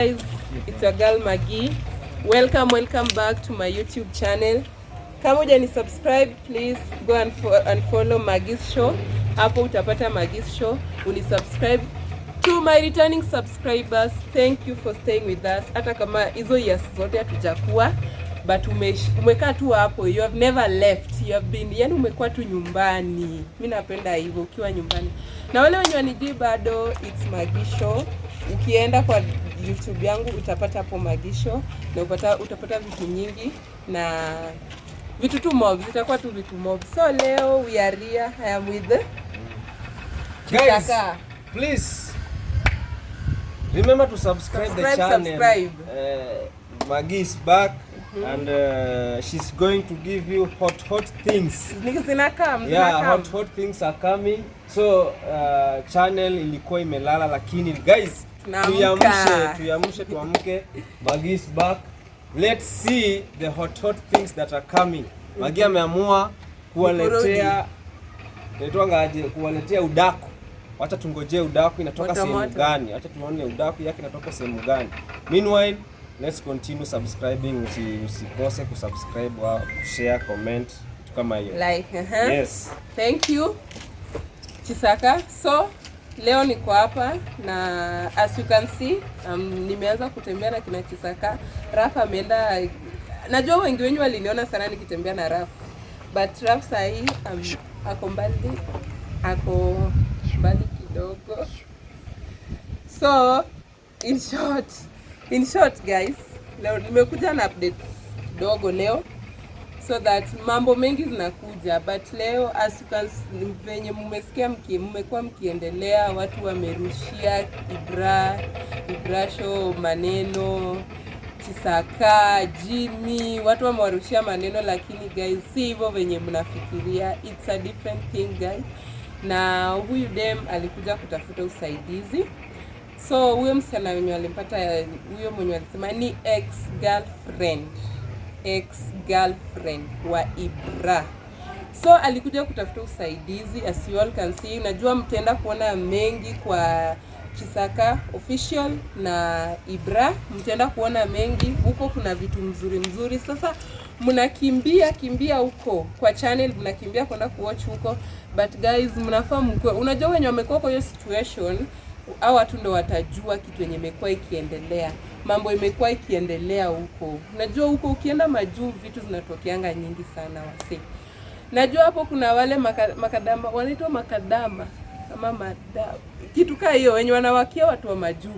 Guys, it's your girl Maggie. Welcome back to my YouTube channel. Kama hujani subscribe, please go and follow Maggie's show. Hapo utapata Maggie's show. Unisubscribe. To my returning subscribers, thank you for staying with us. Hata kama hizo years zote hatujakuwa, but umekaa tu hapo. You have never left. You have been, yani umekuwa tu nyumbani. Mimi napenda hivyo ukiwa nyumbani. Na wale wenye wanijui bado, it's Maggie show. Ukienda kwa YouTube yangu utapata hapo Maggie show na utapata vitu nyingi na vitu tu mob, zitakuwa tu vitu mob. So leo we are here. I am with the guys. Please remember to subscribe the channel. Maggie is back and she's going to give you hot things. Hot things are coming. So channel ilikuwa imelala, lakini guys tuamke. Maggie is back. Let's see the hot things that are coming. Maggie ameamua kuwaletea udaku. Wacha tungojee udaku inatoka sehemu gani. Wacha tuone udaku yake inatoka sehemu gani. Meanwhile, let's continue subscribing. Usikose kusubscribe, share, comment, kitu kama hiyo. Like, Yes. Thank you Chisaka. So leo niko hapa na as you can see, nimeanza kutembea na kina Chisaka. Raf ameenda, najua wengi wenyu waliniona sana nikitembea na Raf. But Raf sahi ako mbali kidogo. So in short guys, leo nimekuja na update kidogo leo, so that mambo mengi zinakuja, but leo as you can venye mmesikia mmekuwa mkiendelea, watu wamerushia Ibra show maneno, Chisaka, Jimmy, watu wamewarushia maneno, lakini guys si hivyo venye mnafikiria. It's a different thing guys. Na huyu dem alikuja kutafuta usaidizi. So huyo msichana mwenye alimpata, huyo mwenye alisema ni ex-girlfriend wa Ibra. So alikuja kutafuta usaidizi, as you all can see. Najua mtenda kuona mengi kwa Chisaka official na Ibra, mtenda kuona mengi huko, kuna vitu mzuri. Sasa mnakimbia huko kwa channel, mnakimbia kwenda kuwatch huko, but guys mnafahamu kwa, unajua wenye wamekuwa kwa hiyo situation, au watu ndo watajua kitu yenye imekuwa ikiendelea, mambo imekuwa ikiendelea huko. Unajua huko ukienda majuu vitu zinatokeanga nyingi sana wase. Najua hapo kuna wale makadama, wanaitwa makadama kama madam, kitu kaa hiyo, wenye wanawakia watu wa majuu,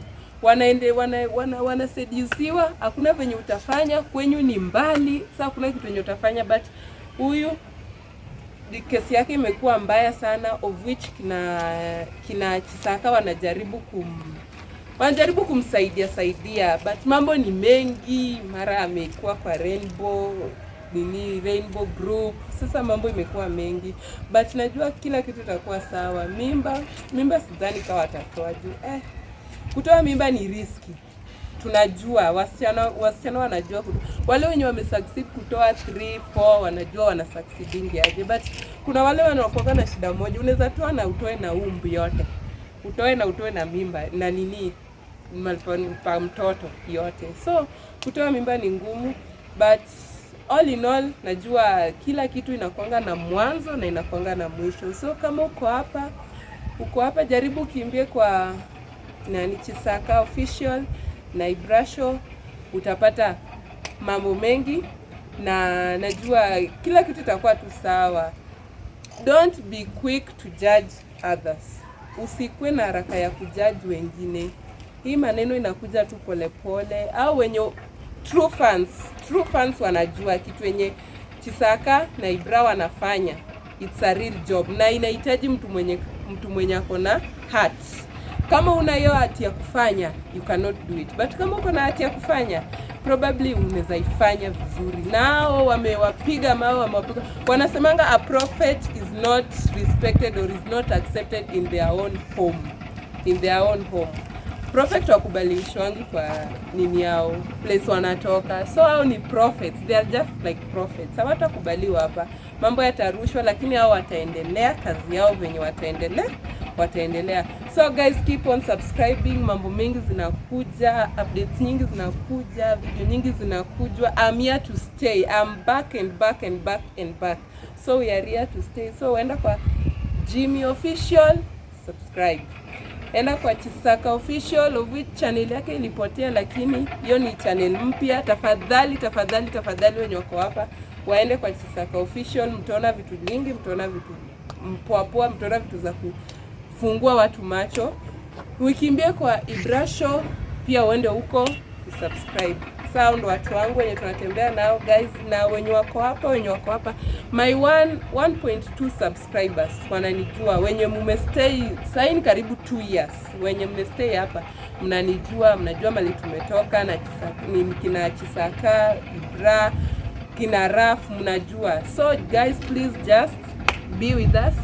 wanasediusiwa, hakuna venye utafanya, kwenyu ni mbali, sasa hakuna kitu yenye utafanya. But huyu kesi yake imekuwa mbaya sana, of which kina Chisaka wanajaribu kumsaidia, but mambo ni mengi. Mara amekuwa kwa Rainbow group, sasa mambo imekuwa mengi, but najua kila kitu itakuwa sawa. Mimba sidhani kama watatoa juu kutoa mimba ni riski. Tunajua wasichana wanajua wale wenye wamesucceed kutoa 3-4 wanajua wana succeeding aje, but kuna wale wanaokuwa na shida moja, unaweza toa na utoe na umbu yote, utoe na mimba na nini pa mtoto yote. So kutoa mimba ni ngumu, but all in all najua kila kitu inakuanga na mwanzo na inakuanga na mwisho. So kama uko hapa jaribu kimbie kwa Chisaka official na Ibra show, utapata mambo mengi na najua kila kitu itakuwa tu sawa. Don't be quick to judge others. Usikwe na haraka ya kujudge wengine. Hii maneno inakuja tu polepole, au wenye true fans wanajua kitu wenye Chisaka na Ibra wanafanya. It's a real job na inahitaji mtu mwenye ako na heart. Kama una hiyo hati ya kufanya, you cannot do it. But kama uko na hati ya kufanya, probably unaweza ifanya vizuri. Nao wamewapiga wanasemanga a prophet is not respected or is not accepted in their own home. Prophet wakubalishwangi kwa nini yao, place wanatoka. So hao ni prophets, they are just like prophets. Hawatakubaliwa hapa, mambo yatarushwa, lakini hao wataendelea kazi yao venye wataendelea. wataendelea. So guys, keep on subscribing. Mambo mengi zinakuja, updates nyingi zinakuja, video nyingi zinakujwa. I'm here to stay. I'm back and back and back and back. So we are here to stay. So enda kwa Jimmy Official, subscribe. Enda kwa Chisaka Official, of which channel yake ilipotea, lakini hiyo ni channel mpya. Tafadhali wenye wako hapa waende kwa Chisaka Official, mtaona vitu nyingi, mtaona vitu mpoa, mtaona vitu za kufungua watu macho. Ukimbie kwa Ibra Show pia uende huko subscribe. Sound watu wangu wenye tunatembea nao guys, na wenye wako hapa my 1.2 subscribers wananijua, wenye mmestay saini karibu 2 years, wenye mmestay hapa mnanijua, mnajua mali tumetoka na kina Chisaka, Ibra, kina Raf, mnajua. So guys, please just be with us.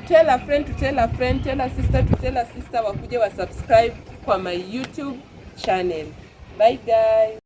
Tell a friend to tell a friend, tell a sister to tell a sister, wakuje wa subscribe kwa my YouTube channel. Bye guys.